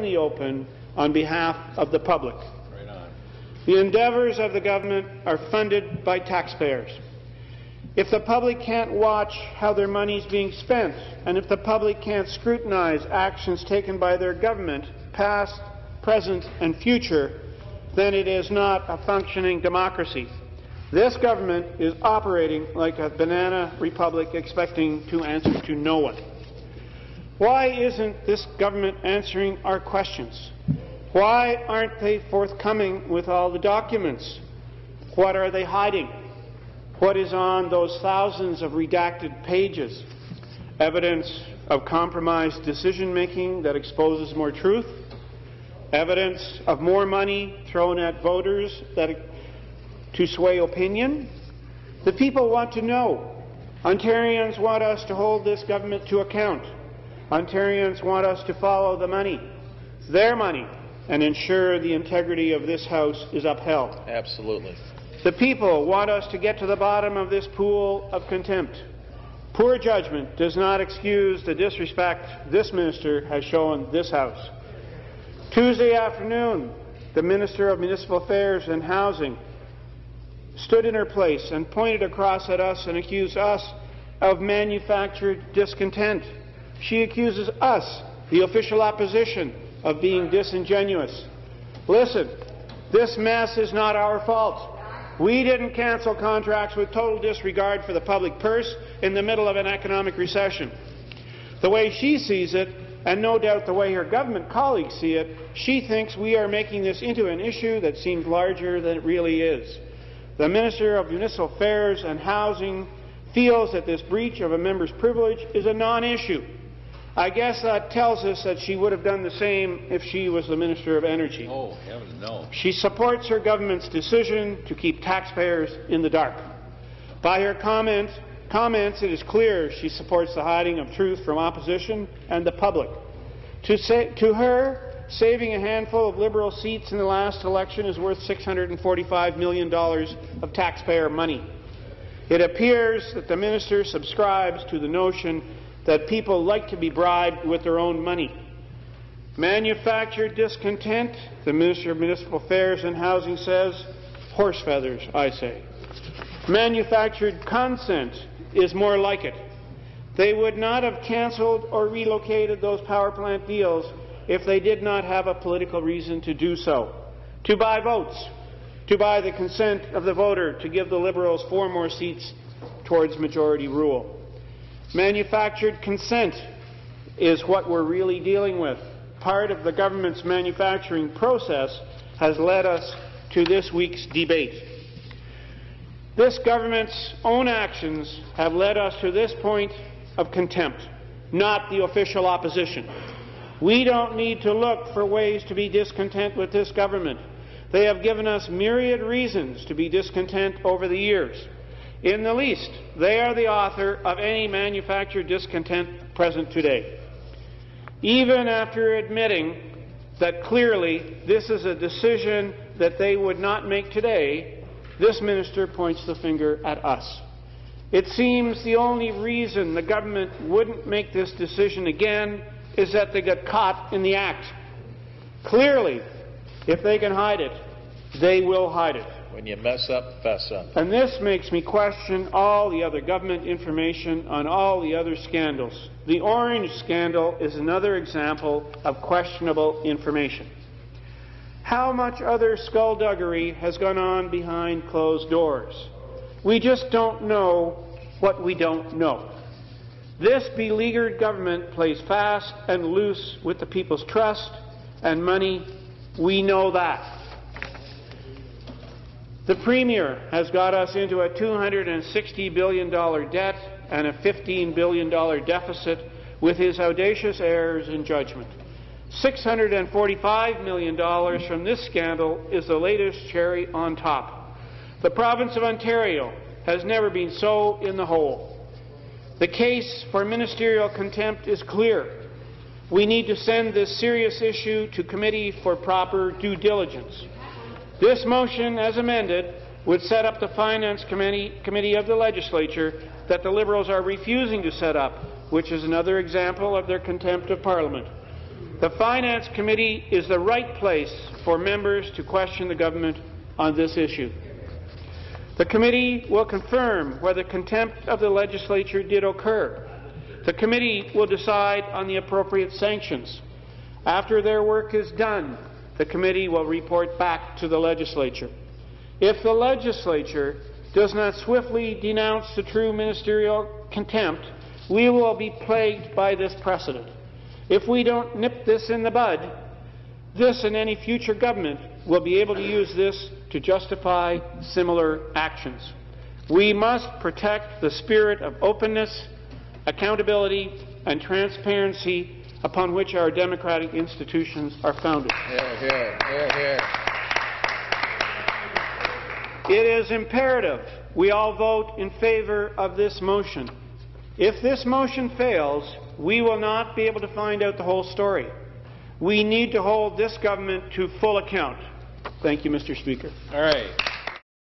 the open on behalf of the public. Right on. The endeavours of the government are funded by taxpayers. If the public can't watch how their money is being spent, and if the public can't scrutinize actions taken by their government, past, present and future, then it is not a functioning democracy. This government is operating like a banana republic, expecting to answer to no one. Why isn't this government answering our questions? Why aren't they forthcoming with all the documents? What are they hiding? What is on those thousands of redacted pages? Evidence of compromised decision-making that exposes more truth? Evidence of more money thrown at voters to sway opinion? The people want to know. Ontarians want us to hold this government to account. Ontarians want us to follow the money, their money, and ensure the integrity of this House is upheld. Absolutely. The people want us to get to the bottom of this pool of contempt. Poor judgment does not excuse the disrespect this minister has shown this House. Tuesday afternoon, the Minister of Municipal Affairs and Housing stood in her place and pointed across at us and accused us of manufactured discontent. She accuses us, the official opposition, of being disingenuous. Listen, this mess is not our fault. We didn't cancel contracts with total disregard for the public purse in the middle of an economic recession. The way she sees it, and no doubt the way her government colleagues see it, she thinks we are making this into an issue that seems larger than it really is. The Minister of Municipal Affairs and Housing feels that this breach of a member's privilege is a non-issue. I guess that tells us that she would have done the same if she was the Minister of Energy. Oh, heavens no. She supports her government's decision to keep taxpayers in the dark. By her comments, it is clear she supports the hiding of truth from opposition and the public. To her, saving a handful of Liberal seats in the last election is worth $645 million of taxpayer money. It appears that the minister subscribes to the notion that people like to be bribed with their own money. Manufactured discontent, the Minister of Municipal Affairs and Housing says, horse feathers, I say. Manufactured consent is more like it. They would not have cancelled or relocated those power plant deals if they did not have a political reason to do so. To buy votes, to buy the consent of the voter to give the Liberals 4 more seats towards majority rule. Manufactured consent is what we're really dealing with. Part of the government's manufacturing process has led us to this week's debate. This government's own actions have led us to this point of contempt, not the official opposition. We don't need to look for ways to be discontent with this government. They have given us myriad reasons to be discontent over the years. In the least, they are the author of any manufactured discontent present today. Even after admitting that clearly this is a decision that they would not make today, this minister points the finger at us. It seems the only reason the government wouldn't make this decision again is that they got caught in the act. Clearly, if they can hide it, they will hide it. When you mess up, fess up. And this makes me question all the other government information on all the other scandals. The Orange scandal is another example of questionable information. How much other skullduggery has gone on behind closed doors? We just don't know what we don't know. This beleaguered government plays fast and loose with the people's trust and money. We know that. The Premier has got us into a $260 billion debt and a $15 billion deficit with his audacious errors in judgment. $645 million from this scandal is the latest cherry on top. The province of Ontario has never been so in the hole. The case for ministerial contempt is clear. We need to send this serious issue to committee for proper due diligence. This motion, as amended, would set up the Finance Committee of the Legislature that the Liberals are refusing to set up, which is another example of their contempt of Parliament. The Finance Committee is the right place for members to question the government on this issue. The committee will confirm whether contempt of the legislature did occur. The committee will decide on the appropriate sanctions. After their work is done, the committee will report back to the legislature. If the legislature does not swiftly denounce the true ministerial contempt, we will be plagued by this precedent. If we don't nip this in the bud, this and any future government will be able to use this to justify similar actions. We must protect the spirit of openness, accountability, and transparency upon which our democratic institutions are founded. Hear, hear, hear, hear. It is imperative we all vote in favor of this motion. If this motion fails, we will not be able to find out the whole story. We need to hold this government to full account. Thank you, Mr. Speaker. All right.